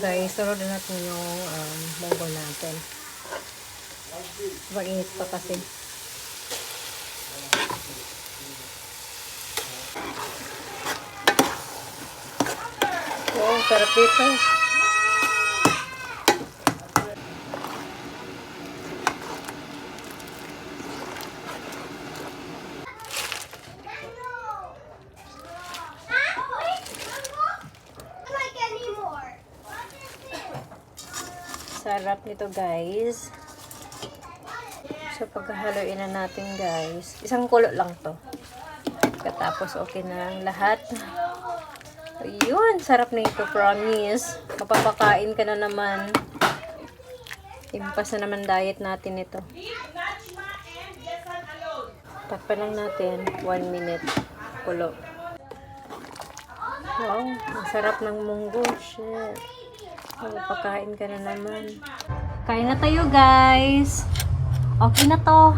Guys, sunod na natin yung munggo natin. Mainit pa kasi. Wow, sarap dito. Sarap nito guys. So pagkahaloin na natin guys. Isang kulo lang to. Katapos okay na ang lahat. Ayun, sarap na ito, promise. Mapapakain ka na naman. Impas na naman diet natin ito. Takpan lang natin 1 minute. Kulo. Wow, ang sarap ng munggo. Shit. Pagkain ka na naman. Kain na tayo guys. Okay na to.